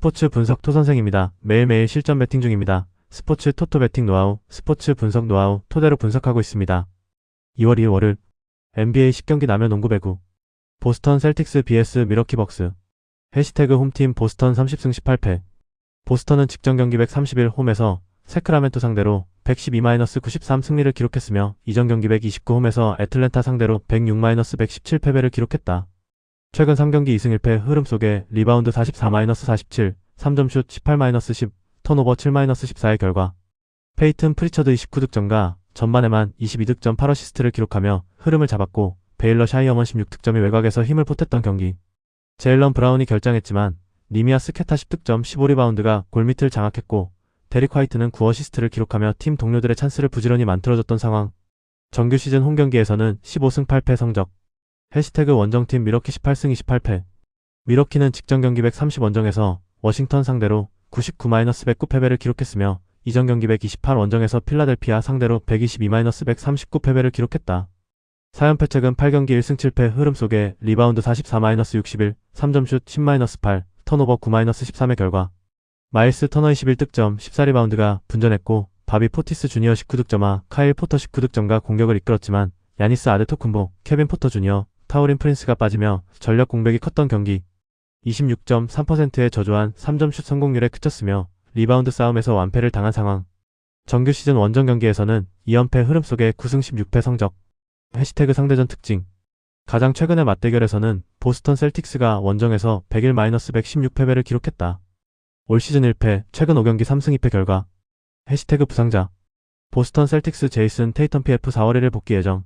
스포츠 분석 토선생입니다. 매일매일 실전 배팅 중입니다. 스포츠 토토 배팅 노하우, 스포츠 분석 노하우 토대로 분석하고 있습니다. 2월 2일 월요일 NBA 10경기 남녀 농구 배구 보스턴 셀틱스 vs 밀워키 벅스 해시태그 홈팀 보스턴 30승 18패 보스턴은 직전 경기 131 홈에서 세크라멘토 상대로 112-93 승리를 기록했으며 이전 경기 129 홈에서 애틀랜타 상대로 106-117 패배를 기록했다. 최근 3경기 2승 1패 흐름 속에 리바운드 44-47, 3점슛 18-10, 턴오버 7-14의 결과 페이튼 프리처드 29득점과 전반에만 22득점 8어시스트를 기록하며 흐름을 잡았고 베일러 샤이어먼 16득점이 외곽에서 힘을 보탰던 경기. 제일런 브라운이 결장했지만 니미아 스케타 10득점 15리바운드가 골밑을 장악했고 데릭 화이트는 9어시스트를 기록하며 팀 동료들의 찬스를 부지런히 만들어줬던 상황. 정규 시즌 홈경기에서는 15승 8패 성적. 해시태그 원정팀 밀워키 18승 28패 밀워키는 직전 경기 130 원정에서 워싱턴 상대로 99-109 패배를 기록했으며 이전 경기 128 원정에서 필라델피아 상대로 122-139 패배를 기록했다. 4연패 최근 8경기 1승 7패 흐름 속에 리바운드 44-61, 3점슛 10-8, 턴오버 9-13의 결과 마일스 터너 21득점 14리바운드가 분전했고 바비 포티스 주니어 19득점과 카일 포터 19득점과 공격을 이끌었지만 야니스 아데토쿤보, 케빈 포터 주니어, 타우린 프린스가 빠지며 전력 공백이 컸던 경기. 26.3%의 저조한 3점슛 성공률에 그쳤으며 리바운드 싸움에서 완패를 당한 상황. 정규 시즌 원정 경기에서는 2연패 흐름 속에 9승 16패 성적. 해시태그 상대전 특징. 가장 최근의 맞대결에서는 보스턴 셀틱스가 원정에서 101-116 패배를 기록했다. 올 시즌 1패, 최근 5경기 3승 2패 결과. 해시태그 부상자. 보스턴 셀틱스 제이슨 테이텀 PF 4월 1일 복귀 예정.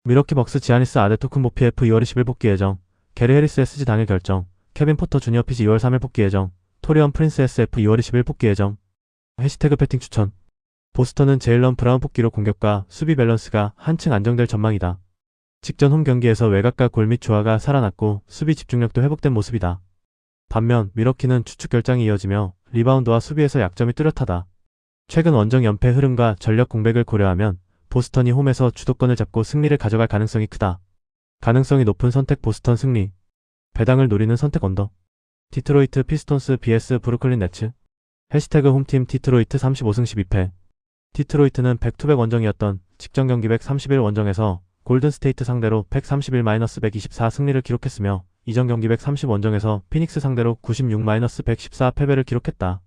밀워키 벅스 지아니스 아데토쿤보 PF 2월 20일 복귀 예정. 게리 해리스 SG 당일 결정. 케빈 포터 주니어 PG 2월 3일 복귀 예정. 토리언 프린스 SF 2월 20일 복귀 예정. 해시태그 배팅 추천. 보스턴은 제일런 브라운 복귀로 공격과 수비 밸런스가 한층 안정될 전망이다. 직전 홈 경기에서 외곽과 골밑 조화가 살아났고 수비 집중력도 회복된 모습이다. 반면 밀워키는 주축 결장이 이어지며 리바운드와 수비에서 약점이 뚜렷하다. 최근 원정 연패 흐름과 전력 공백을 고려하면 보스턴이 홈에서 주도권을 잡고 승리를 가져갈 가능성이 크다. 가능성이 높은 선택 보스턴 승리. 배당을 노리는 선택 언더. 디트로이트 피스톤스 vs 브루클린 네츠. 해시태그 홈팀 디트로이트 35승 12패. 디트로이트는 백투백 원정이었던 직전 경기 131 원정에서 골든스테이트 상대로 131-124 승리를 기록했으며 이전 경기 130 원정에서 피닉스 상대로 96-114 패배를 기록했다.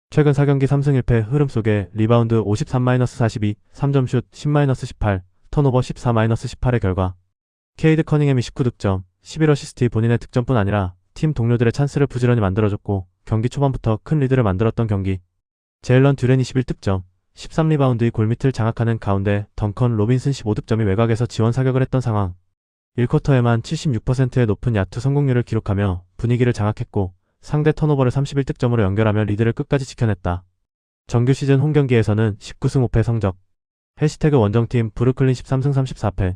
최근 4경기 3승 1패 흐름 속에 리바운드 53-42, 3점슛 10-18, 턴오버 14-18의 결과 케이드 커닝햄이 19득점, 11어시스트 본인의 득점뿐 아니라 팀 동료들의 찬스를 부지런히 만들어줬고 경기 초반부터 큰 리드를 만들었던 경기. 제일런 듀렌 21득점, 13리바운드의 골밑을 장악하는 가운데 덩컨 로빈슨 15득점이 외곽에서 지원 사격을 했던 상황. 1쿼터에만 76%의 높은 야투 성공률을 기록하며 분위기를 장악했고 상대 턴오버를 31득점으로 연결하며 리드를 끝까지 지켜냈다. 정규 시즌 홈경기에서는 19승 5패 성적. 해시태그 원정팀 브루클린 13승 34패.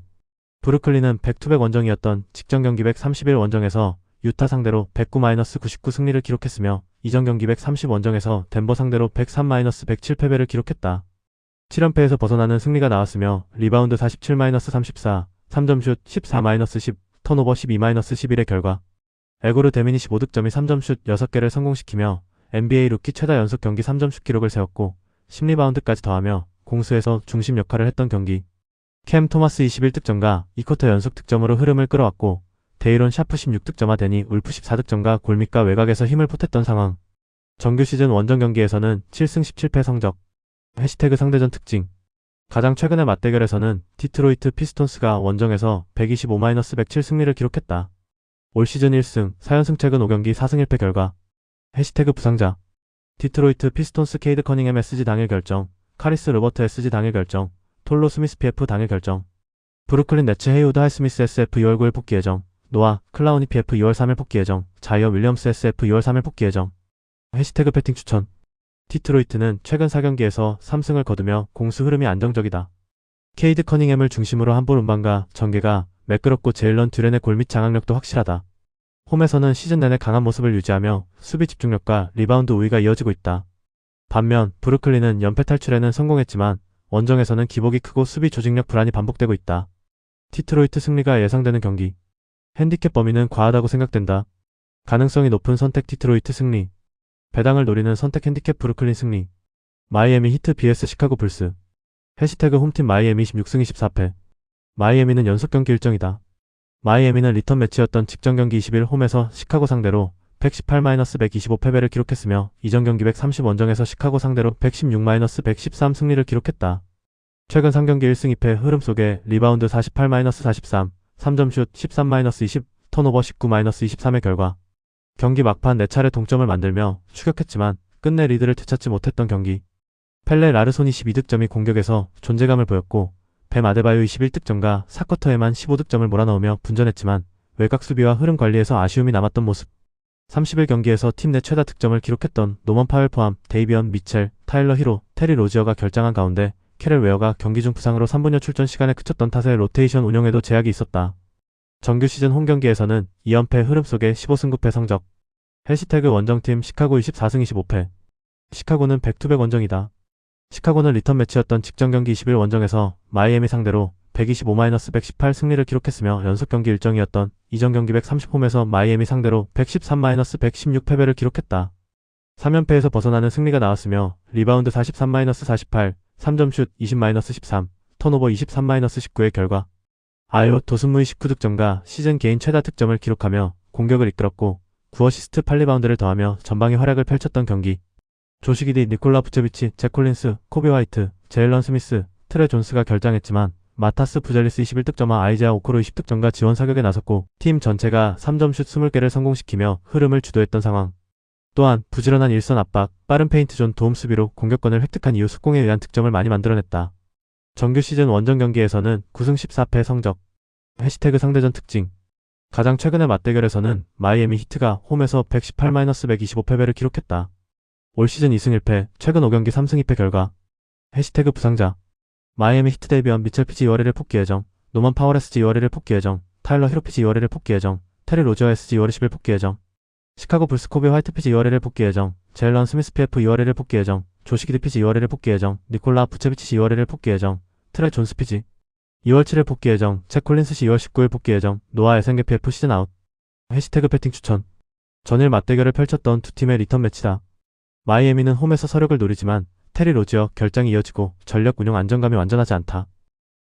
브루클린은 백투백 원정이었던 직전 경기 131 원정에서 유타 상대로 109-99 승리를 기록했으며 이전 경기 130 원정에서 덴버 상대로 103-107 패배를 기록했다. 7연패에서 벗어나는 승리가 나왔으며 리바운드 47-34, 3점슛 14-10, 턴오버 12-11의 결과 에고르 데미니 15득점이 3점슛 6개를 성공시키며 NBA 루키 최다 연속 경기 3점슛 기록을 세웠고 10리바운드까지 더하며 공수에서 중심 역할을 했던 경기. 캠 토마스 21득점과 2쿼터 연속 득점으로 흐름을 끌어왔고 데이론 샤프 16득점과 데니 울프 14득점과 골밑과 외곽에서 힘을 보탰던 상황. 정규 시즌 원정 경기에서는 7승 17패 성적. 해시태그 상대전 특징. 가장 최근의 맞대결에서는 디트로이트 피스톤스가 원정에서 125-107 승리를 기록했다. 올 시즌 1승, 4연승 최근 5경기 4승 1패 결과. 해시태그 부상자. 디트로이트 피스톤스 케이드 커닝햄 SG 당일 결정, 카리스 르버트 SG 당일 결정, 톨로 스미스 PF 당일 결정. 브루클린 네츠 헤이우드 하이스미스 SF 2월 9일 복귀 예정, 노아 클라우니 PF 2월 3일 복귀 예정, 자이어 윌리엄스 SF 2월 3일 복귀 예정. 해시태그 배팅 추천. 디트로이트는 최근 4경기에서 3승을 거두며 공수 흐름이 안정적이다. 케이드 커닝햄을 중심으로 한볼 운반과 전개가 매끄럽고 제일런 듀렌의 골밑 장악력도 확실하다. 홈에서는 시즌 내내 강한 모습을 유지하며 수비 집중력과 리바운드 우위가 이어지고 있다. 반면 브루클린은 연패 탈출에는 성공했지만 원정에서는 기복이 크고 수비 조직력 불안이 반복되고 있다. 디트로이트 승리가 예상되는 경기. 핸디캡 범위는 과하다고 생각된다. 가능성이 높은 선택 디트로이트 승리. 배당을 노리는 선택 핸디캡 브루클린 승리. 마이애미 히트 vs 시카고 불스. 해시태그 홈팀 마이애미 16승 24패. 마이애미는 연속 경기 일정이다. 마이애미는 리턴 매치였던 직전 경기 21 홈에서 시카고 상대로 118-125 패배를 기록했으며 이전 경기 130 원정에서 시카고 상대로 116-113 승리를 기록했다. 최근 3경기 1승 2패 흐름 속에 리바운드 48-43, 3점슛 13-20, 턴오버 19-23의 결과 경기 막판 4차례 동점을 만들며 추격했지만 끝내 리드를 되찾지 못했던 경기. 펠레 라르손이 12득점이 공격에서 존재감을 보였고 뱀 아데바요 21득점과 4쿼터에만 15득점을 몰아넣으며 분전했지만 외곽 수비와 흐름 관리에서 아쉬움이 남았던 모습. 31경기에서 팀 내 최다 득점을 기록했던 노먼 파웰 포함 데이비언 미첼, 타일러 히로, 테리 로지어가 결장한 가운데 캐럴 웨어가 경기 중 부상으로 3분여 출전 시간에 그쳤던 탓에 로테이션 운영에도 제약이 있었다. 정규 시즌 홈 경기에서는 2연패 흐름 속에 15승 9패 성적. 해시태그 원정팀 시카고 24승 25패. 시카고는 백투백 원정이다. 시카고는 리턴 매치였던 직전 경기 21 원정에서 마이애미 상대로 125-118 승리를 기록했으며 연속 경기 일정이었던 이전 경기 130홈에서 마이애미 상대로 113-116 패배를 기록했다. 3연패에서 벗어나는 승리가 나왔으며 리바운드 43-48, 3점슛 20-13, 턴오버 23-19의 결과 아이오 도슨무이 19득점과 시즌 개인 최다 득점을 기록하며 공격을 이끌었고 9어시스트 8리바운드를 더하며 전방의 활약을 펼쳤던 경기. 조시 기디, 니콜라 부체비치, 잭 콜린스, 코비 화이트, 제일런 스미스, 트레 존스가 결장했지만 마타스 부젤리스 21득점과 아이제아 오코로 20득점과 지원 사격에 나섰고 팀 전체가 3점슛 20개를 성공시키며 흐름을 주도했던 상황. 또한 부지런한 일선 압박, 빠른 페인트 존 도움 수비로 공격권을 획득한 이후 속공에 의한 득점을 많이 만들어냈다. 정규 시즌 원정 경기에서는 9승 14패 성적. 해시태그 상대전 특징. 가장 최근의 맞대결에서는 마이애미 히트가 홈에서 118-125 패배를 기록했다. 올 시즌 2승 1패, 최근 5경기 3승 2패 결과. 해시태그 부상자. 마이애미 히트 데이비언 미첼 피지 2월 1일 복귀 예정, 노먼 파월 SG 2월 1일 복귀 예정, 타일러 히로 피지 2월 1일 복귀 예정, 테리 로지어 SG 2월 10일 복귀 예정, 시카고 불스 코비 화이트 피지 2월 1일 복귀 예정, 제일런 스미스 PF 2월 1일 복귀 예정, 조시 기드 피지 2월 1일 복귀 예정, 니콜라 부체비치 2월 1일 복귀 예정, 트레 존스 피지 2월 7일 복귀 예정, 잭 콜린스 씨 2월 19일 복귀 예정, 노아 에센게 PF 시즌 아웃. 해시태그 배팅 추천. 전일 맞대결을 펼쳤던 두 팀의 리턴 매치다. 마이애미는 홈에서 서력을 노리지만 테리 로지어 결장이 이어지고 전력 운영 안정감이 완전하지 않다.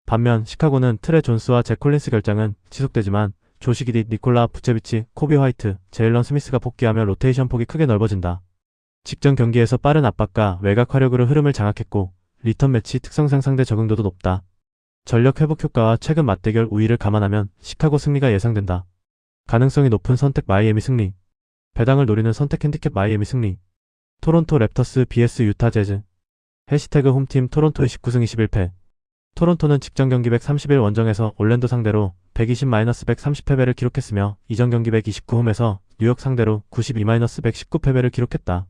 반면 시카고는 트레 존스와 잭 콜린스 결장은 지속되지만 조시 기디, 니콜라 부체비치, 코비 화이트, 제일런 스미스가 복귀하며 로테이션 폭이 크게 넓어진다. 직전 경기에서 빠른 압박과 외곽 화력으로 흐름을 장악했고 리턴 매치 특성상 상대 적응도도 높다. 전력 회복 효과와 최근 맞대결 우위를 감안하면 시카고 승리가 예상된다. 가능성이 높은 선택 마이애미 승리. 배당을 노리는 선택 핸디캡 마이애미 승리. 토론토 랩터스 vs 유타 재즈. 해시태그 홈팀 토론토의 19승 21패. 토론토는 직전 경기 131 원정에서 올랜도 상대로 120-130 패배를 기록했으며 이전 경기 129홈에서 뉴욕 상대로 92-119 패배를 기록했다.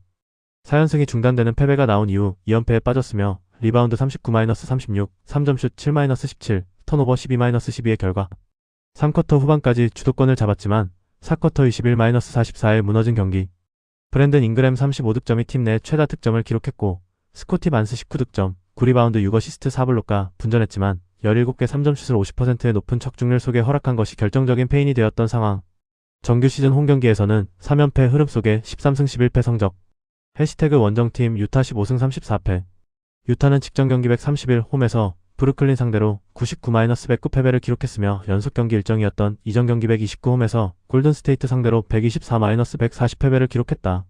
4연승이 중단되는 패배가 나온 이후 2연패에 빠졌으며 리바운드 39-36, 3점슛 7-17, 턴오버 12-12의 결과 3쿼터 후반까지 주도권을 잡았지만 4쿼터 21-44에 무너진 경기. 브랜든 잉그램 35득점이 팀 내 최다 득점을 기록했고 스코티 반스 19득점, 9리바운드 6어시스트 4블록과 분전했지만 17개 3점슛을 50%의 높은 적중률 속에 허락한 것이 결정적인 패인이 되었던 상황. 정규 시즌 홈 경기에서는 3연패 흐름 속에 13승 11패 성적. 해시태그 원정팀 유타 15승 34패. 유타는 직전 경기 131 홈에서 브루클린 상대로 99-109 패배를 기록했으며 연속 경기 일정이었던 이전 경기 129 홈에서 골든 스테이트 상대로 124-140 패배를 기록했다.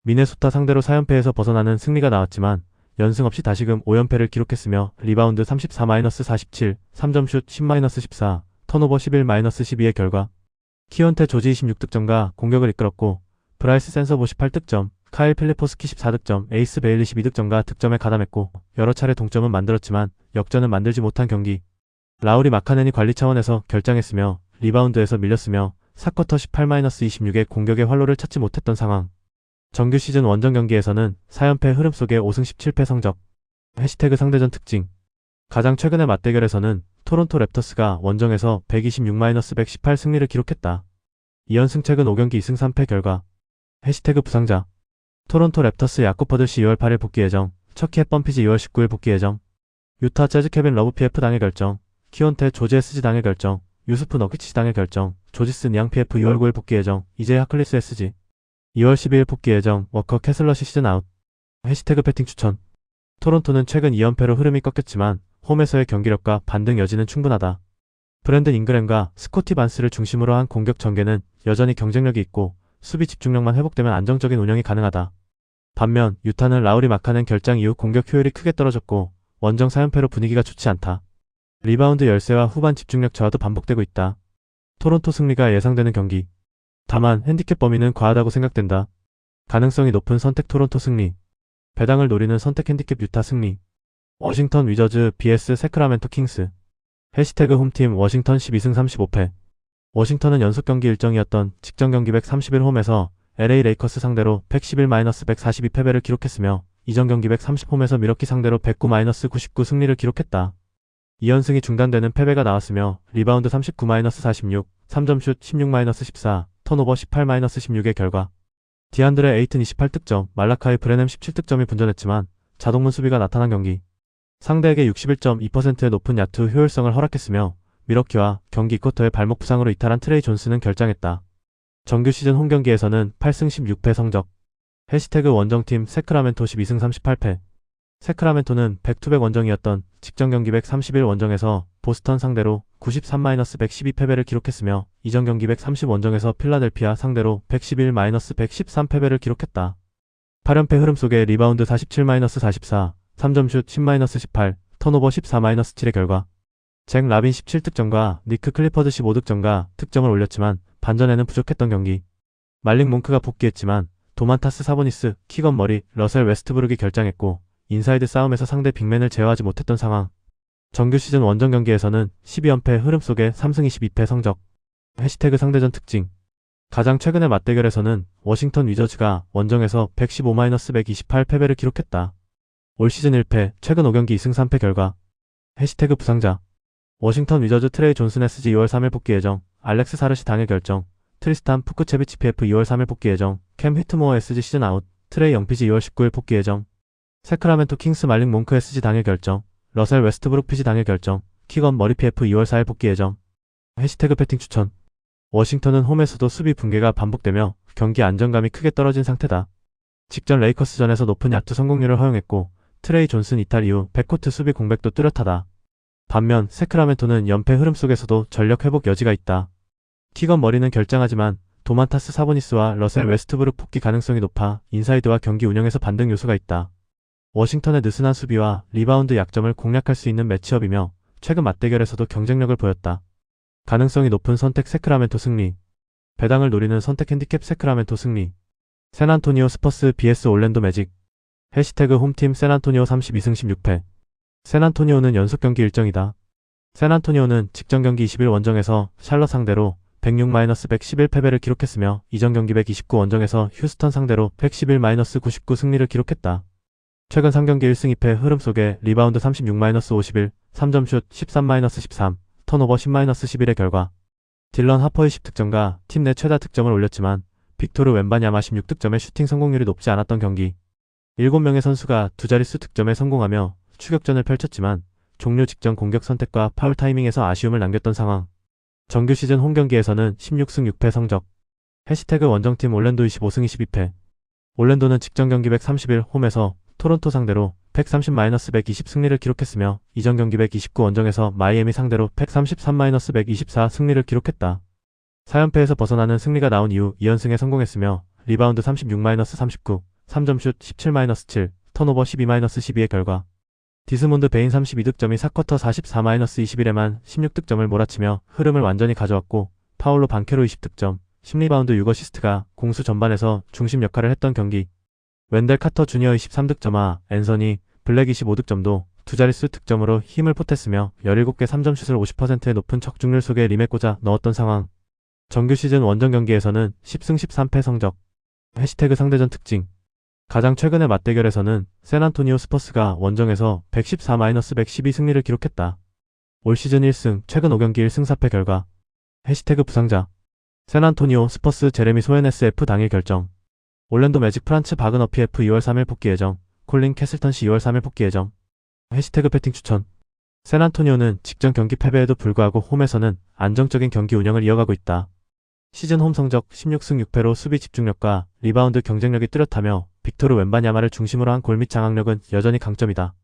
미네소타 상대로 4연패에서 벗어나는 승리가 나왔지만 연승 없이 다시금 5연패를 기록했으며 리바운드 34-47, 3점슛 10-14, 턴오버 11-12의 결과 키온테 조지 26득점과 공격을 이끌었고 브라이스 센서 58득점, 카일 필리포스키 14득점, 에이스 베일리 12득점과 득점에 가담했고 여러 차례 동점은 만들었지만 역전은 만들지 못한 경기. 라우리 마카넨이 관리 차원에서 결장했으며 리바운드에서 밀렸으며 4쿼터 18-26의 공격의 활로를 찾지 못했던 상황. 정규 시즌 원정 경기에서는 4연패 흐름 속에 5승 17패 성적. 해시태그 상대전 특징. 가장 최근의 맞대결에서는 토론토 랩터스가 원정에서 126-118 승리를 기록했다. 2연승 최근 5경기 2승 3패 결과. 해시태그 부상자. 토론토 랩터스 야코퍼드시 2월 8일 복귀 예정, 척키 햇번피지 2월 19일 복귀 예정, 유타 재즈 케빈 러브 PF 당일 결정, 키온테 조지 SG 당일 결정, 유스프 너키치 당일 결정, 조지스 냥 PF 2월 9일 복귀 예정, 이제 하클리스 SG. 2월 12일 복귀 예정 워커 캐슬러시 시즌 아웃. 해시태그 배팅 추천. 토론토는 최근 2연패로 흐름이 꺾였지만 홈에서의 경기력과 반등 여지는 충분하다. 브랜든 잉그램과 스코티 반스를 중심으로 한 공격 전개는 여전히 경쟁력이 있고 수비 집중력만 회복되면 안정적인 운영이 가능하다. 반면 유타는 라우리 마카넨 결장 이후 공격 효율이 크게 떨어졌고 원정 4연패로 분위기가 좋지 않다. 리바운드 열세와 후반 집중력 저하도 반복되고 있다. 토론토 승리가 예상되는 경기. 다만 핸디캡 범위는 과하다고 생각된다. 가능성이 높은 선택 토론토 승리. 배당을 노리는 선택 핸디캡 유타 승리. 워싱턴 위저즈 vs 세크라멘토 킹스. 해시태그 홈팀 워싱턴 12승 35패. 워싱턴은 연속 경기 일정이었던 직전 경기 131 홈에서 LA 레이커스 상대로 111-142 패배를 기록했으며 이전 경기 130 홈에서 미러키 상대로 109-99 승리를 기록했다. 2연승이 중단되는 패배가 나왔으며 리바운드 39-46, 3점슛 16-14, 턴오버 18-16의 결과. 디안드레 에이튼 28득점, 말라카이 브레넴 17득점이 분전했지만 자동문 수비가 나타난 경기. 상대에게 61.2%의 높은 야투 효율성을 허락했으며 미러키와 경기 2쿼터의 발목 부상으로 이탈한 트레이 존스는 결장했다. 정규 시즌 홈경기에서는 8승 16패 성적. 해시태그 원정팀 세크라멘토 12승 38패. 세크라멘토는 백투백 원정이었던 직전 경기 131 원정에서 보스턴 상대로 93-112 패배를 기록했으며 이전 경기 130 원정에서 필라델피아 상대로 111-113 패배를 기록했다. 8연패 흐름 속에 리바운드 47-44, 3점슛 10-18, 턴오버 14-7의 결과. 잭 라빈 17득점과 니크 클리퍼드 15득점과 득점을 올렸지만 반전에는 부족했던 경기. 말릭 몽크가 복귀했지만 도만타스 사보니스, 키건 머리, 러셀 웨스트브룩이 결장했고 인사이드 싸움에서 상대 빅맨을 제어하지 못했던 상황. 정규 시즌 원정 경기에서는 12연패 흐름 속에 3승 22패 성적. 해시태그 상대전 특징. 가장 최근의 맞대결에서는 워싱턴 위저즈가 원정에서 115-128 패배를 기록했다. 올 시즌 1패, 최근 5경기 2승 3패 결과. 해시태그 부상자. 워싱턴 위저즈 트레이 존슨 SG 2월 3일 복귀 예정, 알렉스 사르시 당일 결정, 트리스탄 푸크체비치 PF 2월 3일 복귀 예정, 캠 휘트모어 SG 시즌 아웃, 트레이 영피지 2월 19일 복귀 예정. 세크라멘토 킹스 말릭 몽크 SG 당일 결정, 러셀 웨스트브룩 PG 당일 결정, 키건 머리 PF 2월 4일 복귀 예정. 해시태그 배팅 추천. 워싱턴은 홈에서도 수비 붕괴가 반복되며 경기 안정감이 크게 떨어진 상태다. 직전 레이커스전에서 높은 야투 성공률을 허용했고 트레이 존슨 이탈 이후 백코트 수비 공백도 뚜렷하다. 반면 세크라멘토는 연패 흐름 속에서도 전력 회복 여지가 있다. 키건 머리는 결장하지만 도만타스 사보니스와 러셀 웨스트브룩 복귀 가능성이 높아 인사이드와 경기 운영에서 반등 요소가 있다. 워싱턴의 느슨한 수비와 리바운드 약점을 공략할 수 있는 매치업이며 최근 맞대결에서도 경쟁력을 보였다. 가능성이 높은 선택 세크라멘토 승리. 배당을 노리는 선택 핸디캡 세크라멘토 승리. 샌안토니오 스퍼스 vs 올랜도 매직. 해시태그 홈팀 샌안토니오 32승 16패. 샌안토니오는 연속 경기 일정이다. 샌안토니오는 직전 경기 20일 원정에서 샬럿 상대로 106-111 패배를 기록했으며 이전 경기 129 원정에서 휴스턴 상대로 111-99 승리를 기록했다. 최근 3경기 1승 2패 흐름 속에 리바운드 36-51, 3점슛 13-13, 턴오버 10-11의 결과. 딜런 하퍼의 10득점과 팀 내 최다 득점을 올렸지만 빅토르 웬바냐마 16득점의 슈팅 성공률이 높지 않았던 경기. 7명의 선수가 두 자릿수 득점에 성공하며 추격전을 펼쳤지만 종료 직전 공격 선택과 파울 타이밍에서 아쉬움을 남겼던 상황. 정규 시즌 홈경기에서는 16승 6패 성적. 해시태그 원정팀 올랜도 25승 22패. 올랜도는 직전 경기 131 홈에서 토론토 상대로 130-120 승리를 기록했으며 이전 경기 129 원정에서 마이애미 상대로 133-124 승리를 기록했다. 4연패에서 벗어나는 승리가 나온 이후 2연승에 성공했으며 리바운드 36-39, 3점슛 17-7, 턴오버 12-12의 결과. 디스몬드 베인 32득점이 4쿼터 44-21에만 16득점을 몰아치며 흐름을 완전히 가져왔고 파울로 반케로 20득점, 10리바운드 6어시스트가 공수 전반에서 중심 역할을 했던 경기. 웬델 카터 주니어 23득점과 앤서니 블랙 25득점도 두 자릿수 득점으로 힘을 보탰으며 17개 3점슛을 50%의 높은 적중률 속에 림에 꽂아 넣었던 상황. 정규 시즌 원정 경기에서는 10승 13패 성적. 해시태그 상대전 특징. 가장 최근의 맞대결에서는 샌안토니오 스퍼스가 원정에서 114-112 승리를 기록했다. 올 시즌 1승, 최근 5경기 1승 4패 결과. 해시태그 부상자. 샌안토니오 스퍼스 제레미 소엔 SF 당일 결정. 올랜도 매직 프란츠 바그너 PF 2월 3일 복귀 예정. 콜린 캐슬턴 씨 2월 3일 복귀 예정. 해시태그 배팅 추천. 샌안토니오는 직전 경기 패배에도 불구하고 홈에서는 안정적인 경기 운영을 이어가고 있다. 시즌 홈 성적 16승 6패로 수비 집중력과 리바운드 경쟁력이 뚜렷하며 빅토르 웬바냐마를 중심으로 한 골 및 장악력은 여전히 강점이다.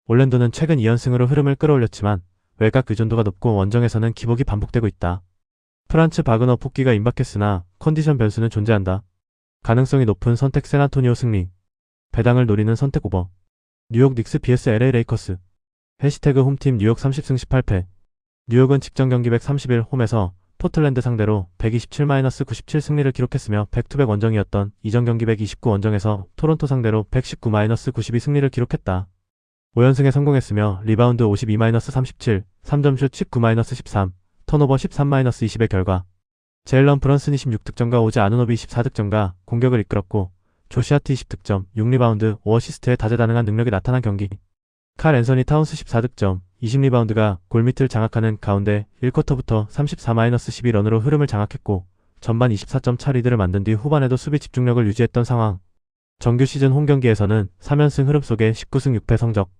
올랜도는 최근 2연승으로 흐름을 끌어올렸지만 외곽 의존도가 높고 원정에서는 기복이 반복되고 있다. 프란츠 바그너 폭기가 임박했으나 컨디션 변수는 존재한다. 가능성이 높은 선택 샌안토니오 승리. 배당을 노리는 선택 오버. 뉴욕 닉스 vs LA 레이커스. 해시태그 홈팀 뉴욕 30승 18패. 뉴욕은 직전 경기 131 홈에서 포틀랜드 상대로 127-97 승리를 기록했으며 백투백 원정이었던 이전 경기 129 원정에서 토론토 상대로 119-92 승리를 기록했다. 5연승에 성공했으며 리바운드 52-37, 3점슛 19-13, 턴오버 13-20의 결과 제일런 브런슨이 16득점과 오지 아누노비 14득점과 공격을 이끌었고 조시 하트 20득점, 6리바운드, 5어시스트의 다재다능한 능력이 나타난 경기. 칼 앤서니 타운스 14득점, 20리바운드가 골밑을 장악하는 가운데 1쿼터부터 34-12런으로 흐름을 장악했고 전반 24점 차 리드를 만든 뒤 후반에도 수비 집중력을 유지했던 상황. 정규 시즌 홈 경기에서는 3연승 흐름 속에 19승 6패 성적.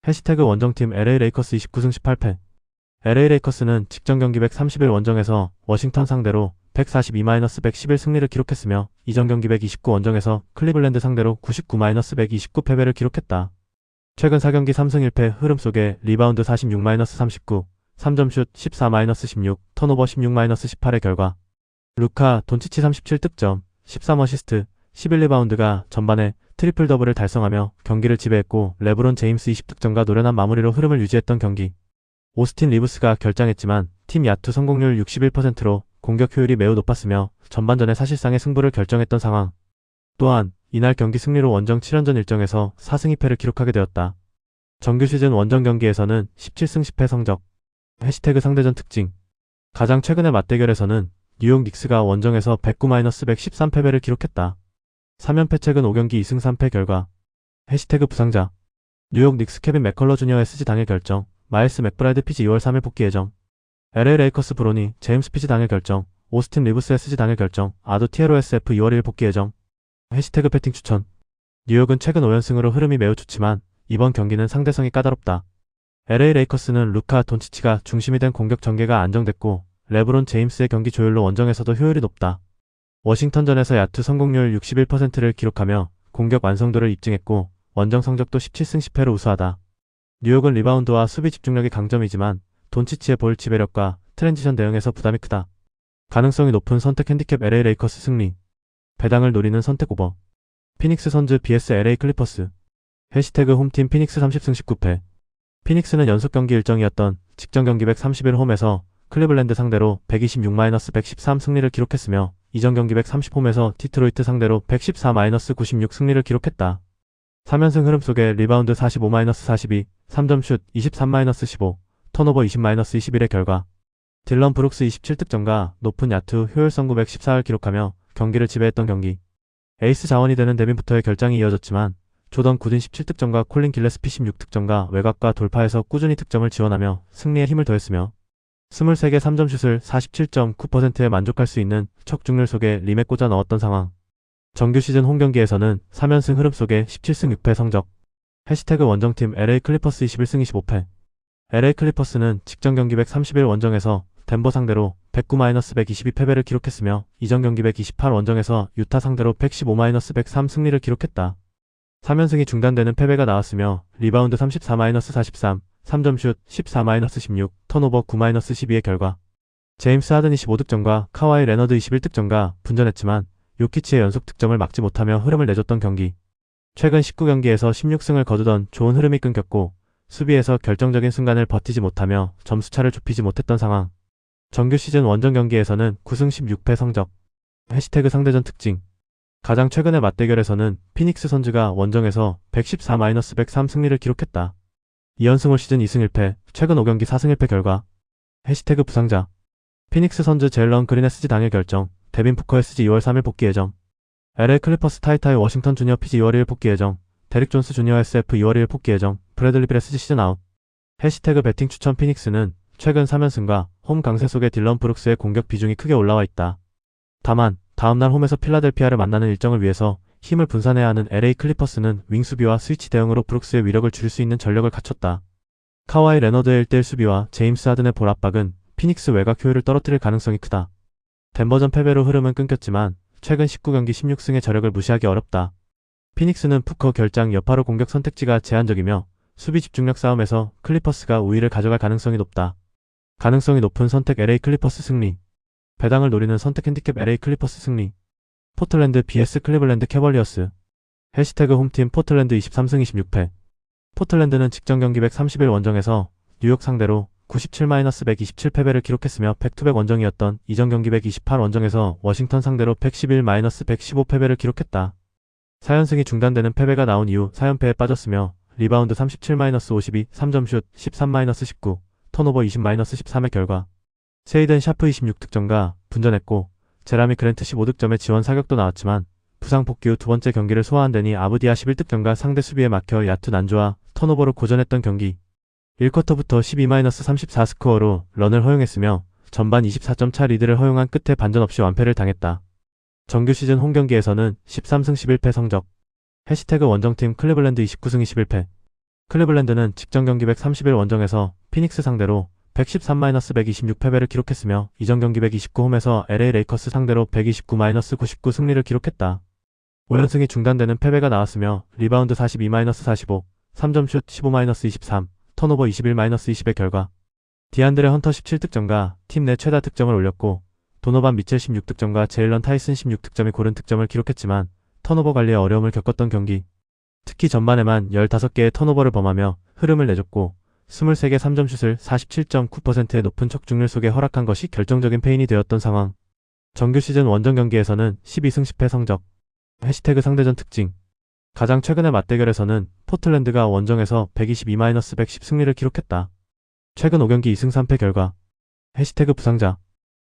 해시태그 원정팀 LA 레이커스 29승 18패. LA 레이커스는 직전 경기 131 원정에서 워싱턴 상대로 142-111 승리를 기록했으며 이전 경기 129 원정에서 클리블랜드 상대로 99-129 패배를 기록했다. 최근 4경기 3승 1패 흐름 속에 리바운드 46-39, 3점슛 14-16, 턴오버 16-18의 결과 루카 돈치치 37득점, 13어시스트, 11리바운드가 전반에 트리플 더블을 달성하며 경기를 지배했고 레브론 제임스 20득점과 노련한 마무리로 흐름을 유지했던 경기. 오스틴 리브스가 결장했지만 팀 야투 성공률 61%로 공격 효율이 매우 높았으며 전반전에 사실상의 승부를 결정했던 상황. 또한 이날 경기 승리로 원정 7연전 일정에서 4승 2패를 기록하게 되었다. 정규 시즌 원정 경기에서는 17승 10패 성적. 해시태그 상대전 특징. 가장 최근의 맞대결에서는 뉴욕 닉스가 원정에서 109-113 패배를 기록했다. 3연패 최근 5경기 2승 3패 결과. 해시태그 부상자. 뉴욕 닉스 케빈 맥컬러 주니어 SG 당일 결정. 마일스 맥브라이드 피지 2월 3일 복귀 예정. LA 레이커스 브로니 제임스 피지 당일 결정. 오스틴 리브스 SG 당일 결정. 아두 티에로 SF 2월 1일 복귀 예정. 해시태그 배팅 추천. 뉴욕은 최근 5연승으로 흐름이 매우 좋지만 이번 경기는 상대성이 까다롭다. LA 레이커스는 루카 돈치치가 중심이 된 공격 전개가 안정됐고 레브론 제임스의 경기 조율로 원정에서도 효율이 높다. 워싱턴전에서 야투 성공률 61%를 기록하며 공격 완성도를 입증했고 원정 성적도 17승 10패로 우수하다. 뉴욕은 리바운드와 수비 집중력이 강점이지만 돈치치의 볼 지배력과 트랜지션 대응에서 부담이 크다. 가능성이 높은 선택 핸디캡 LA 레이커스 승리. 배당을 노리는 선택 오버. 피닉스 선즈 vs LA 클리퍼스. 해시태그 홈팀 피닉스 30승 19패. 피닉스는 연속 경기 일정이었던 직전 경기 131 홈에서 클리블랜드 상대로 126-113 승리를 기록했으며 이전 경기 130 홈에서 디트로이트 상대로 114-96 승리를 기록했다. 3연승 흐름 속에 리바운드 45-42, 3점슛 23-15, 턴오버 20-21의 결과 딜런 브룩스 27득점과 높은 야투 효율성 914를 기록하며 경기를 지배했던 경기. 에이스 자원이 되는 데빈부터의 결장이 이어졌지만 조던 굿인 17득점과 콜린 길레스피 16득점과 외곽과 돌파에서 꾸준히 득점을 지원하며 승리에 힘을 더했으며 23개 3점슛을 47.9%에 만족할 수 있는 척중률 속에 림에 꽂아 넣었던 상황. 정규 시즌 홈 경기에서는 3연승 흐름 속에 17승 6패 성적. 해시태그 원정팀 LA 클리퍼스 21승 25패. LA 클리퍼스는 직전 경기 131 원정에서 덴버 상대로 109-122 패배를 기록했으며 이전 경기 128 원정에서 유타 상대로 115-103 승리를 기록했다. 3연승이 중단되는 패배가 나왔으며 리바운드 34-43, 3점슛 14-16, 턴오버 9-12의 결과 제임스 하든 25득점과 카와이 레너드 21득점과 분전했지만 요키치의 연속 득점을 막지 못하며 흐름을 내줬던 경기. 최근 19경기에서 16승을 거두던 좋은 흐름이 끊겼고 수비에서 결정적인 순간을 버티지 못하며 점수차를 좁히지 못했던 상황. 정규 시즌 원정 경기에서는 9승 16패 성적. 해시태그 상대전 특징. 가장 최근의 맞대결에서는 피닉스 선즈가 원정에서 114-103 승리를 기록했다. 2연승 올 시즌 2승 1패, 최근 5경기 4승 1패 결과. 해시태그 부상자. 피닉스 선즈 제일런 그린 SG 당일 결정, 데빈 부커 SG 2월 3일 복귀 예정. LA 클리퍼스 타이타이 워싱턴 주니어 피지 2월 1일 복귀 예정. 데릭 존스 주니어 SF 2월 1일 복귀 예정. 브래들리 빌 SG 시즌 아웃. 해시태그 배팅 추천. 피닉스는 최근 3연승과 홈 강세 속에 딜런 브룩스의 공격 비중이 크게 올라와 있다. 다만 다음날 홈에서 필라델피아를 만나는 일정을 위해서 힘을 분산해야 하는 LA 클리퍼스는 윙 수비와 스위치 대응으로 브룩스의 위력을 줄일 수 있는 전력을 갖췄다. 카와이 레너드의 1대1 수비와 제임스 하든의 볼 압박은 피닉스 외곽 효율을 떨어뜨릴 가능성이 크다. 덴버전 패배로 흐름은 끊겼지만 최근 19경기 16승의 저력을 무시하기 어렵다. 피닉스는 푸커 결장 여파로 공격 선택지가 제한적이며 수비 집중력 싸움에서 클리퍼스가 우위를 가져갈 가능성이 높다. 가능성이 높은 선택 LA 클리퍼스 승리. 배당을 노리는 선택 핸디캡 LA 클리퍼스 승리. 포틀랜드 vs 클리블랜드 캐벌리어스. 해시태그 홈팀 포틀랜드 23승 26패. 포틀랜드는 직전 경기 131 원정에서 뉴욕 상대로 97-127 패배를 기록했으며 백투백 원정이었던 이전 경기 128 원정에서 워싱턴 상대로 111-115 패배를 기록했다. 4연승이 중단되는 패배가 나온 이후 4연패에 빠졌으며 리바운드 37-52, 3점슛 13-19, 턴오버 20-13의 결과 세이든 샤프 26득점과 분전했고 제라미 그랜트 15득점의 지원 사격도 나왔지만 부상 복귀 후 두 번째 경기를 소화한 데니 아브디아 11득점과 상대 수비에 막혀 야투 난조와 턴오버로 고전했던 경기 1쿼터부터 12-34 스코어로 런을 허용했으며 전반 24점 차 리드를 허용한 끝에 반전 없이 완패를 당했다. 정규 시즌 홈경기에서는 13승 11패 성적. 해시태그 원정팀 클리블랜드 29승 21패. 클리블랜드는 직전 경기 131 원정에서 피닉스 상대로 113-126 패배를 기록했으며 이전 경기 129 홈에서 LA 레이커스 상대로 129-99 승리를 기록했다. 5연승이 중단되는 패배가 나왔으며 리바운드 42-45, 3점슛 15-23, 턴오버 21-20의 결과 디안드레 헌터 17득점과 팀 내 최다 득점을 올렸고 도노반 미첼 16득점과 제일런 타이슨 16득점이 고른 득점을 기록했지만 턴오버 관리에 어려움을 겪었던 경기. 특히 전반에만 15개의 턴오버를 범하며 흐름을 내줬고 23개 3점슛을 47.9%의 높은 적중률 속에 허락한 것이 결정적인 패인이 되었던 상황. 정규 시즌 원정 경기에서는 12승 10패 성적. 해시태그 상대전 특징. 가장 최근의 맞대결에서는 포틀랜드가 원정에서 122-110 승리를 기록했다. 최근 5경기 2승 3패 결과. 해시태그 부상자.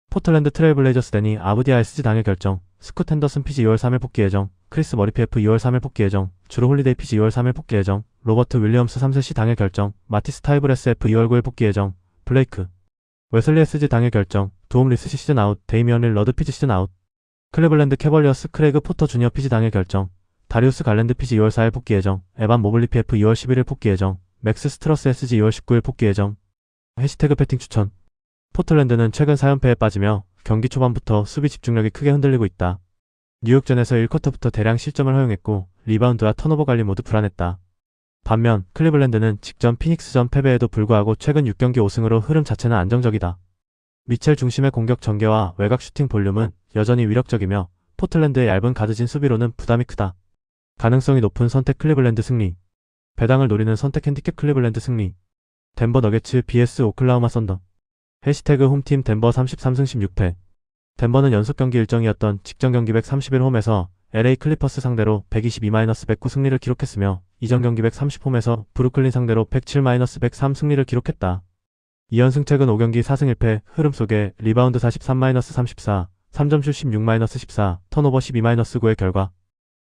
포틀랜드 트레일블레이저스 데니 아브디아 SG 당일 결정. 스콧 핸더슨 PG 2월 3일 복귀 예정. 크리스 머리피 F 2월 3일 복귀 예정. 주루 홀리데이 PG 2월 3일 복귀 예정. 로버트 윌리엄스 3세 C 당일 결정. 마티스 타이브레스 F 2월 9일 복귀 예정. 블레이크 웨슬리 SG 당일 결정. 두홈 리스 시즌 아웃. 데이미언 릴러드 PG 시즌 아웃. 클리블랜드 캐벌리어스 크레이그 포터 주니어 PG 당일 결정. 다리우스 갈랜드 PG 2월 4일 복귀 예정. 에반 모블리 PF 2월 11일 복귀 예정. 맥스 스트러스 SG 2월 19일 복귀 예정. 해시태그 배팅 추천. 포틀랜드는 최근 4연패에 빠지며 경기 초반부터 수비 집중력이 크게 흔들리고 있다. 뉴욕전에서 1쿼터부터 대량 실점을 허용했고 리바운드와 턴오버 관리 모두 불안했다. 반면 클리블랜드는 직전 피닉스전 패배에도 불구하고 최근 6경기 5승으로 흐름 자체는 안정적이다. 미첼 중심의 공격 전개와 외곽 슈팅 볼륨은 여전히 위력적이며 포틀랜드의 얇은 가드진 수비로는 부담이 크다. 가능성이 높은 선택 클리블랜드 승리. 배당을 노리는 선택 핸디캡 클리블랜드 승리. 덴버 너게츠 vs 오클라호마 썬더. 해시태그 홈팀 덴버 33승 16패. 덴버는 연속 경기 일정이었던 직전 경기 131 홈에서 LA 클리퍼스 상대로 122-109 승리를 기록했으며 이전 경기 130 홈에서 브루클린 상대로 107-103 승리를 기록했다. 2연승 최근 5경기 4승 1패 흐름 속에 리바운드 43-34, 3점슛 16-14, 턴오버 12-9의 결과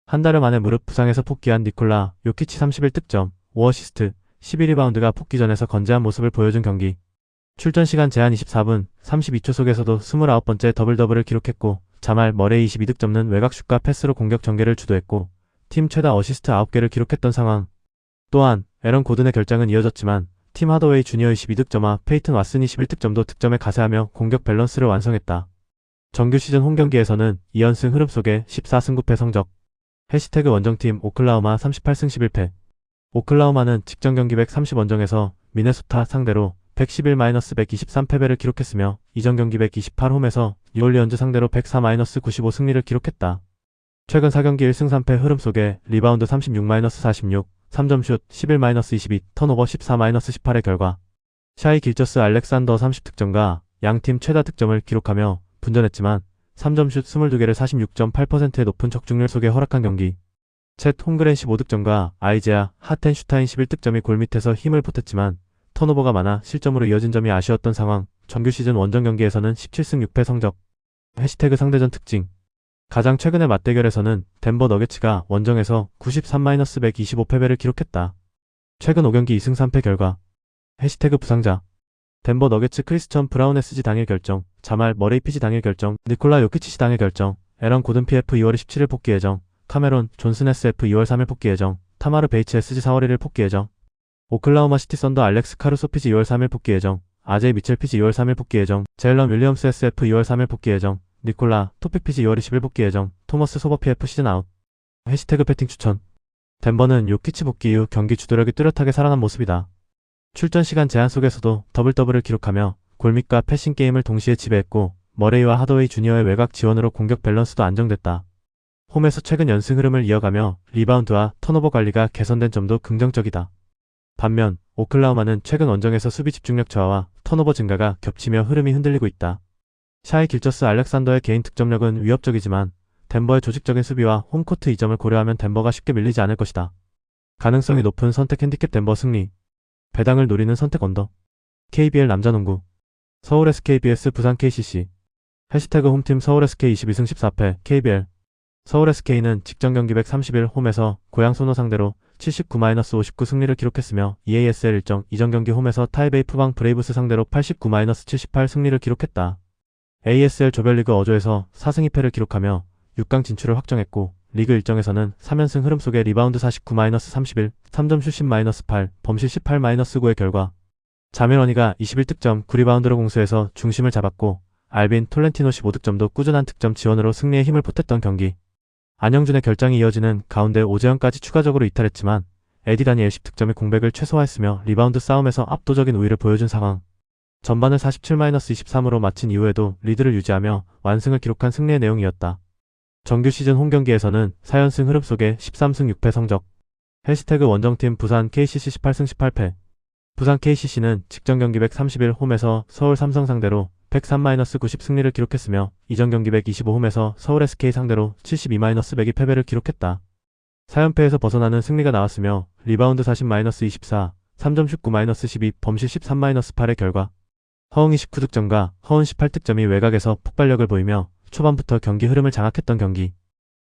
한 달 만에 무릎 부상에서 복귀한 니콜라 요키치 31득점, 5어시스트, 11리바운드가 복귀 전에서 건재한 모습을 보여준 경기. 출전 시간 제한 24분, 32초 속에서도 29번째 더블더블을 기록했고 자말 머레이 22득점는 외곽슛과 패스로 공격 전개를 주도했고 팀 최다 어시스트 9개를 기록했던 상황. 또한 에런 고든의 결장은 이어졌지만 팀 하더웨이 주니어 22득점과 페이튼 왓슨 21득점도 득점에 가세하며 공격 밸런스를 완성했다. 정규 시즌 홈경기에서는 2연승 흐름 속에 14승 9패 성적. 해시태그 원정팀 오클라호마 38승 11패. 오클라호마는 직전 경기 130 원정에서 미네소타 상대로 111-123 패배를 기록했으며 이전 경기 128 홈에서 뉴올리언즈 상대로 104-95 승리를 기록했다. 최근 4경기 1승 3패 흐름 속에 리바운드 36-46, 3점슛 11-22, 턴오버 14-18의 결과 샤이 길저스 알렉산더 30득점과 양팀 최다 득점을 기록하며 분전했지만 3점슛 22개를 46.8%의 높은 적중률 속에 허락한 경기. 챗 홈그랜 15득점과 아이제아 하텐슈타인 11득점이 골밑에서 힘을 보탰지만 턴오버가 많아 실점으로 이어진 점이 아쉬웠던 상황. 정규 시즌 원정 경기에서는 17승 6패 성적. 해시태그 상대전 특징. 가장 최근의 맞대결에서는 덴버 너게츠가 원정에서 93-125 패배를 기록했다. 최근 5경기 2승 3패 결과. 해시태그 부상자. 덴버 너게츠 크리스천 브라운 SG 당일 결정, 자말 머레이 PG 당일 결정, 니콜라 요키치 당일 결정, 에런 고든 PF 2월 17일 복귀 예정, 카메론 존슨 SF 2월 3일 복귀 예정, 타마르 베이츠 SG 4월 1일 복귀 예정, 오클라호마 시티 썬더 알렉스 카루소 PG 2월 3일 복귀 예정, 아제이 미첼 PG 2월 3일 복귀 예정, 제일런 윌리엄스 SF 2월 3일 복귀 예정, 니콜라, 토픽피지 2월 20일 복귀 예정, 토머스 소버PF 시즌 아웃. 해시태그 배팅 추천. 덴버는 요키치 복귀 이후 경기 주도력이 뚜렷하게 살아난 모습이다. 출전 시간 제한 속에서도 더블-더블을 기록하며 골밑과 패싱 게임을 동시에 지배했고 머레이와 하더웨이 주니어의 외곽 지원으로 공격 밸런스도 안정됐다. 홈에서 최근 연승 흐름을 이어가며 리바운드와 턴오버 관리가 개선된 점도 긍정적이다. 반면 오클라호마는 최근 원정에서 수비 집중력 저하와 턴오버 증가가 겹치며 흐름이 흔들리고 있다. 샤이 길저스 알렉산더의 개인 득점력은 위협적이지만 덴버의 조직적인 수비와 홈코트 이점을 고려하면 덴버가 쉽게 밀리지 않을 것이다. 가능성이 높은 선택 핸디캡 덴버 승리. 배당을 노리는 선택 언더. KBL 남자농구. 서울 SKBS 부산 KCC. 해시태그 홈팀 서울 SK 22승 14패 KBL. 서울 SK는 직전 경기 131 홈에서 고양 소노 상대로 79-59 승리를 기록했으며 EASL 일정 이전 경기 홈에서 타이베이 푸방 브레이브스 상대로 89-78 승리를 기록했다. ASL 조별리그 어조에서 4승 2패를 기록하며 6강 진출을 확정했고 리그 일정에서는 3연승 흐름 속에 리바운드 49-31, 3점 슛 10-8, 범실 18-9의 결과 자밀원이가 21득점 9리바운드로 공수해서 중심을 잡았고 알빈 톨렌티노 15득점도 꾸준한 득점 지원으로 승리에 힘을 보탰던 경기. 안영준의 결장이 이어지는 가운데 오재현까지 추가적으로 이탈했지만 에디 다니엘 10득점의 공백을 최소화했으며 리바운드 싸움에서 압도적인 우위를 보여준 상황. 전반을 47-23으로 마친 이후에도 리드를 유지하며 완승을 기록한 승리의 내용이었다. 정규 시즌 홈경기에서는 4연승 흐름 속에 13승 6패 성적. 해시태그 원정팀 부산 KCC 18승 18패. 부산 KCC는 직전 경기 131 홈에서 서울 삼성 상대로 103-90 승리를 기록했으며 이전 경기 125 홈에서 서울 SK 상대로 72-102 패배를 기록했다. 4연패에서 벗어나는 승리가 나왔으며 리바운드 40-24, 3점 슛 9-12, 범실 13-8의 결과 허웅 29득점과 허운 18득점이 외곽에서 폭발력을 보이며 초반부터 경기 흐름을 장악했던 경기.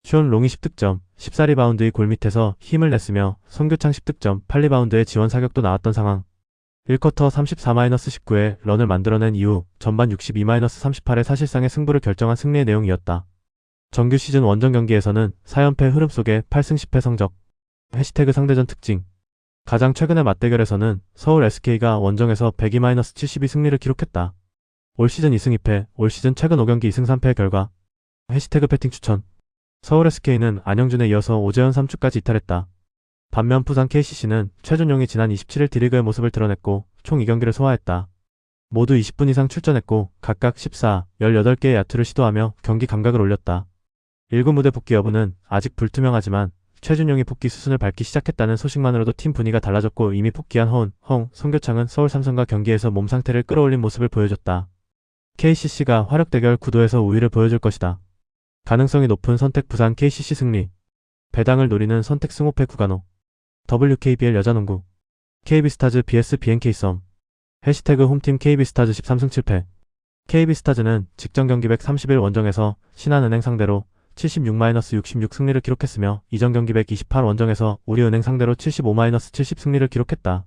숀 롱이 10득점, 14리바운드의 골밑에서 힘을 냈으며 송교창 10득점, 8리바운드의 지원 사격도 나왔던 상황. 1쿼터 34-19에 런을 만들어낸 이후 전반 62-38의 사실상의 승부를 결정한 승리의 내용이었다. 정규 시즌 원정 경기에서는 4연패 흐름 속에 8승 10패 성적. 해시태그 상대전 특징. 가장 최근의 맞대결에서는 서울 SK가 원정에서 102-72 승리를 기록했다. 올 시즌 2승 2패, 올 시즌 최근 5경기 2승 3패의 결과. 해시태그 배팅 추천. 서울 SK는 안영준에 이어서 오재현 3주까지 이탈했다. 반면 부산 KCC는 최준용이 지난 27일 D리그의 모습을 드러냈고 총 2경기를 소화했다. 모두 20분 이상 출전했고 각각 14, 18개의 야투를 시도하며 경기 감각을 올렸다. 1군 무대 복귀 여부는 아직 불투명하지만 최준용이 복귀 수순을 밟기 시작했다는 소식만으로도 팀 분위기가 달라졌고 이미 복귀한 허운, 송교창은 서울 삼성과 경기에서 몸 상태를 끌어올린 모습을 보여줬다. KCC가 화력 대결 구도에서 우위를 보여줄 것이다. 가능성이 높은 선택 부산 KCC 승리. 배당을 노리는 선택 승호패 구간호. WKBL 여자농구. KB스타즈 vs BNK 썸. 해시태그 홈팀 KB스타즈 13승 7패. KB스타즈는 직전 경기 131 원정에서 신한은행 상대로 76-66 승리를 기록했으며 이전 경기 128 원정에서 우리은행 상대로 75-70 승리를 기록했다.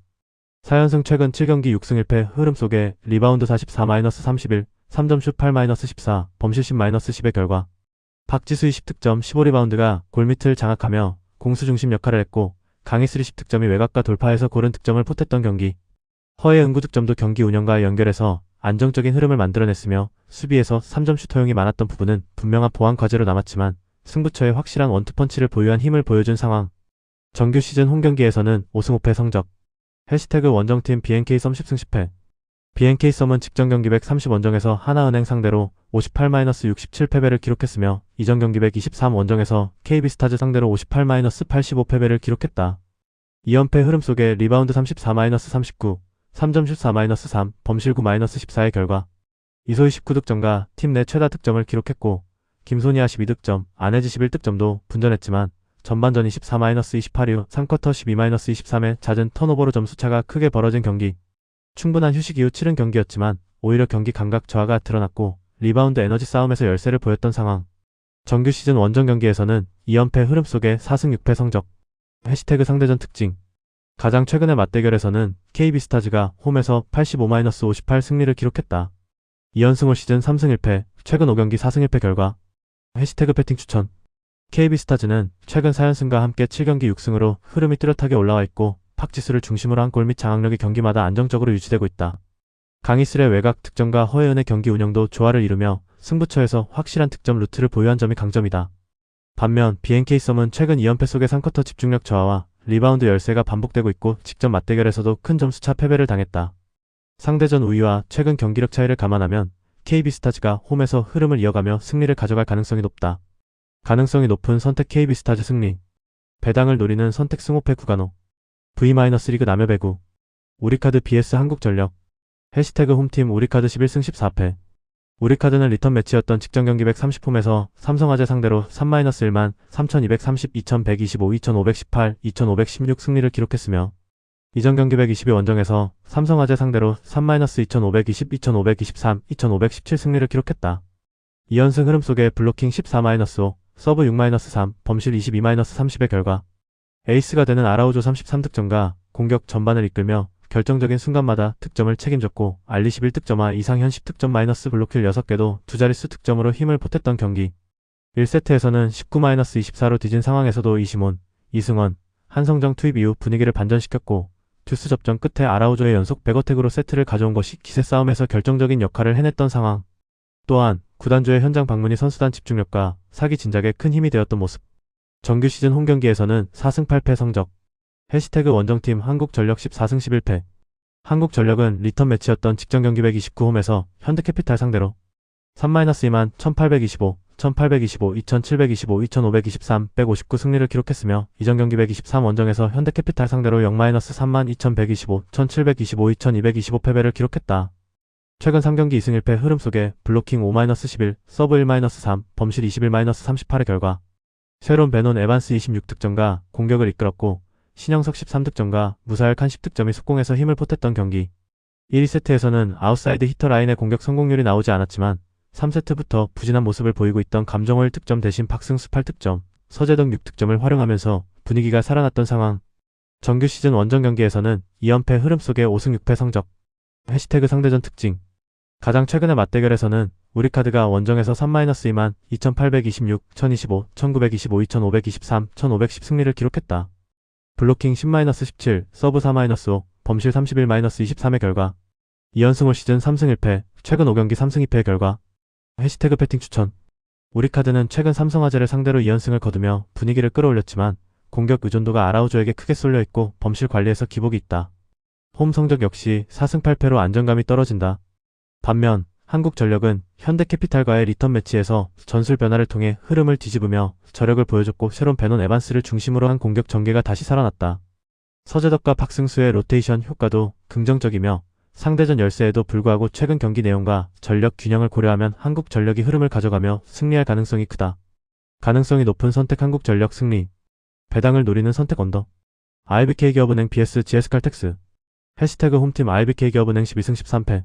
4연승 최근 7경기 6승 1패 흐름 속에 리바운드 44-31, 3점 슛 8-14, 범실 10-10의 결과 박지수의 10득점 15리바운드가 골밑을 장악하며 공수 중심 역할을 했고 강희슬이 10득점이 외곽과 돌파해서 고른 득점을 보탰던 경기. 허의 응구득점도 경기 운영과 연결해서 안정적인 흐름을 만들어냈으며 수비에서 3점 슛 허용이 많았던 부분은 분명한 보완 과제로 남았지만 승부처에 확실한 원투펀치를 보유한 힘을 보여준 상황. 정규 시즌 홈경기에서는 5승 5패 성적. 해시태그 원정팀 BNK 썸 10승 10패. BNK 썸은 직전 경기 130 원정에서 하나은행 상대로 58-67 패배를 기록했으며 이전 경기 123 원정에서 KB스타즈 상대로 58-85 패배를 기록했다. 2연패 흐름 속에 리바운드 34-39, 3점 슛 4-3, 범실 9-14의 결과 이소희 19득점과 팀 내 최다 득점을 기록했고 김소니아 12득점, 안혜지 11득점도 분전했지만 전반전이 14-28 이후 3쿼터 12-23의 잦은 턴오버로 점수차가 크게 벌어진 경기. 충분한 휴식 이후 치른 경기였지만 오히려 경기 감각 저하가 드러났고 리바운드 에너지 싸움에서 열세를 보였던 상황. 정규 시즌 원정 경기에서는 2연패 흐름 속에 4승 6패 성적. 해시태그 상대전 특징. 가장 최근의 맞대결에서는 KB스타즈가 홈에서 85-58 승리를 기록했다. 2연승 올 시즌 3승 1패, 최근 5경기 4승 1패 결과. 해시태그 배팅 추천. KB스타즈는 최근 4연승과 함께 7경기 6승으로 흐름이 뚜렷하게 올라와 있고 박지수를 중심으로 한 골 및 장악력이 경기마다 안정적으로 유지되고 있다. 강희슬의 외곽 득점과 허예은의 경기 운영도 조화를 이루며 승부처에서 확실한 득점 루트를 보유한 점이 강점이다. 반면 BNK 썸은 최근 2연패 속의 3쿼터 집중력 저하와 리바운드 열세가 반복되고 있고 직전 맞대결에서도 큰 점수차 패배를 당했다. 상대전 우위와 최근 경기력 차이를 감안하면 KB스타즈가 홈에서 흐름을 이어가며 승리를 가져갈 가능성이 높다. 가능성이 높은 선택 KB스타즈 승리. 배당을 노리는 선택 승호패 구간호. V-리그 남여배구. 우리카드 vs 한국전력. 해시태그 홈팀 우리카드 11승 14패. 우리카드는 리턴 매치였던 직전 경기 130홈에서 삼성화재 상대로 3-1만 3230, 2125, 2518, 2516 승리를 기록했으며 이전 경기 122 원정에서 삼성화재 상대로 3-2520, 2523, 2517 승리를 기록했다. 2연승 흐름 속에 블로킹 14-5, 서브 6-3, 범실 22-30의 결과 에이스가 되는 아라우조 33득점과 공격 전반을 이끌며 결정적인 순간마다 득점을 책임졌고 알리 11득점화 이상 현 10득점 마이너스 블록킬 6개도 두 자릿수 득점으로 힘을 보탰던 경기. 1세트에서는 19-24로 뒤진 상황에서도 이시몬, 이승원, 한성정 투입 이후 분위기를 반전시켰고 듀스 접전 끝에 아라우조의 연속 백어택으로 세트를 가져온 것이 기세 싸움에서 결정적인 역할을 해냈던 상황. 또한 구단주의 현장 방문이 선수단 집중력과 사기 진작에 큰 힘이 되었던 모습. 정규 시즌 홈경기에서는 4승 8패 성적. 해시태그 원정팀 한국전력 14승 11패. 한국전력은 리턴 매치였던 직전 경기 129홈에서 현대캐피탈 상대로 3-2만 1825, 1825, 2725, 2523, 159 승리를 기록했으며 이전 경기 123 원정에서 현대캐피탈 상대로 0-3만 2125, 1725, 2225 패배를 기록했다. 최근 3경기 2승 1패 흐름 속에 블로킹 5-11, 서브 1-3, 범실 21-38의 결과 새로운 베논 에반스 26득점과 공격을 이끌었고 신영석 13득점과 무사열 칸 10득점이 속공에서 힘을 보탰던 경기. 1-2세트에서는 아웃사이드 히터 라인의 공격 성공률이 나오지 않았지만 3세트부터 부진한 모습을 보이고 있던 감정호일 득점 대신 박승수 8득점, 서재덕 6득점을 활용하면서 분위기가 살아났던 상황. 정규 시즌 원정 경기에서는 2연패 흐름 속에 5승 6패 성적. 해시태그 상대전 특징. 가장 최근의 맞대결에서는 우리카드가 원정에서 3-2만 2826, 1025, 1925, 2523, 1510 승리를 기록했다. 블로킹 10-17, 서브 4-5, 범실 31-23의 결과 2연승 올 시즌 3승 1패, 최근 5경기 3승 2패의 결과. 해시태그 패팅 추천. 우리카드는 최근 삼성화재를 상대로 2연승을 거두며 분위기를 끌어올렸지만 공격 의존도가 아라우조에게 크게 쏠려있고 범실 관리에서 기복이 있다. 홈 성적 역시 4승 8패로 안정감이 떨어진다. 반면 한국전력은 현대캐피탈과의 리턴 매치에서 전술 변화를 통해 흐름을 뒤집으며 저력을 보여줬고 새로운 베논 에반스를 중심으로 한 공격 전개가 다시 살아났다. 서재덕과 박승수의 로테이션 효과도 긍정적이며 상대전 열세에도 불구하고 최근 경기 내용과 전력 균형을 고려하면 한국전력이 흐름을 가져가며 승리할 가능성이 크다. 가능성이 높은 선택 한국전력 승리. 배당을 노리는 선택 언더. IBK기업은행 vs GS칼텍스. 해시태그 홈팀 IBK기업은행 12승 13패.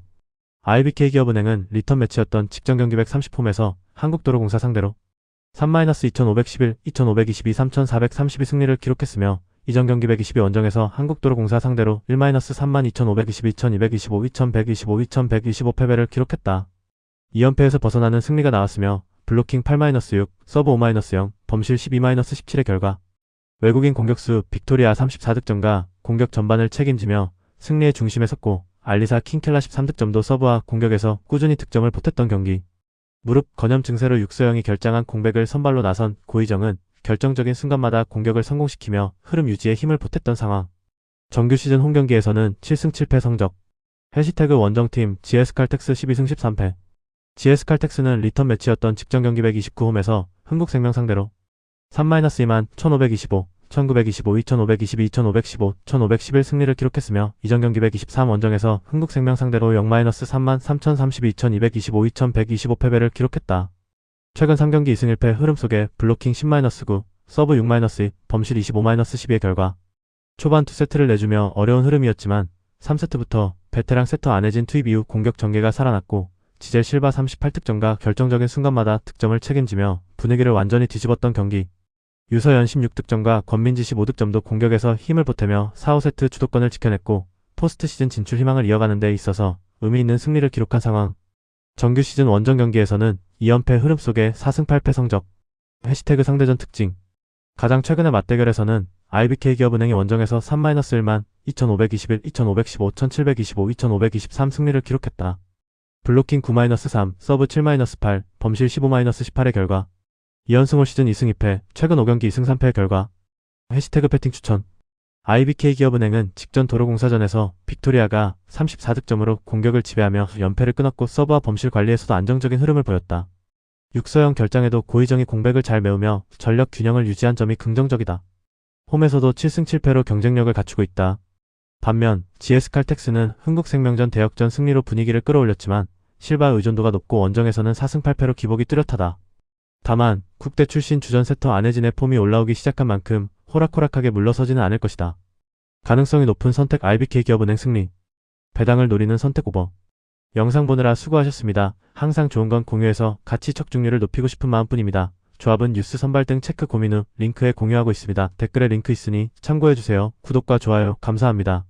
IBK기업은행은 리턴 매치였던 직전 경기 130홈에서 한국도로공사 상대로 3-2511, 2522, 3432 승리를 기록했으며 이전 경기 122 원정에서 한국도로공사 상대로 1-3만 2522, 2225, 2125, 2125 패배를 기록했다. 2연패에서 벗어나는 승리가 나왔으며 블로킹 8-6, 서브 5-0, 범실 12-17의 결과 외국인 공격수 빅토리아 34득점과 공격 전반을 책임지며 승리의 중심에 섰고 알리사 킹켈라 13득점도 서브와 공격에서 꾸준히 득점을 보탰던 경기. 무릎 건염 증세로 육소영이 결장한 공백을 선발로 나선 고희정은 결정적인 순간마다 공격을 성공시키며 흐름 유지에 힘을 보탰던 상황. 정규 시즌 홈경기에서는 7승 7패 성적. 해시태그 원정팀 GS칼텍스 12승 13패. GS칼텍스는 리턴 매치였던 직전 경기 129홈에서 흥국생명 상대로 3-2만 1525, 1925, 2522, 2515, 1511 승리를 기록했으며 이전 경기 123 원정에서 흥국생명 상대로 0-3만 3032, 2225, 2125 패배를 기록했다. 최근 3경기 2승 1패 흐름 속에 블로킹 10-9, 서브 6-2, 범실 25-12의 결과 초반 2세트를 내주며 어려운 흐름이었지만 3세트부터 베테랑 세터 안혜진 투입 이후 공격 전개가 살아났고 지젤 실바 38득점과 결정적인 순간마다 득점을 책임지며 분위기를 완전히 뒤집었던 경기. 유서연 16득점과 권민지 15득점도 공격에서 힘을 보태며 4, 5세트 주도권을 지켜냈고 포스트 시즌 진출 희망을 이어가는 데 있어서 의미 있는 승리를 기록한 상황. 정규 시즌 원정 경기에서는 2연패 흐름 속에 4승 8패 성적. 해시태그 상대전 특징. 가장 최근의 맞대결에서는 IBK기업은행이 원정에서 3-1만 2521, 2515, 1725, 2523 승리를 기록했다. 블로킹 9-3, 서브 7-8, 범실 15-18의 결과 2연승 올 시즌 2승 2패, 최근 5경기 2승 3패의 결과 해시태그 배팅 추천. IBK 기업은행은 직전 도로공사전에서 빅토리아가 34득점으로 공격을 지배하며 연패를 끊었고 서브와 범실 관리에서도 안정적인 흐름을 보였다. 육서형 결장에도 고의정이 공백을 잘 메우며 전력 균형을 유지한 점이 긍정적이다. 홈에서도 7승 7패로 경쟁력을 갖추고 있다. 반면 GS칼텍스는 흥국생명전 대역전 승리로 분위기를 끌어올렸지만 실바 의존도가 높고 원정에서는 4승 8패로 기복이 뚜렷하다. 다만 국대 출신 주전 세터 안혜진의 폼이 올라오기 시작한 만큼 호락호락하게 물러서지는 않을 것이다. 가능성이 높은 선택 IBK 기업은행 승리. 배당을 노리는 선택 오버. 영상 보느라 수고하셨습니다. 항상 좋은 건 공유해서 가치 척중률을 높이고 싶은 마음뿐입니다. 조합은 뉴스 선발 등 체크 고민 후 링크에 공유하고 있습니다. 댓글에 링크 있으니 참고해주세요. 구독과 좋아요 감사합니다.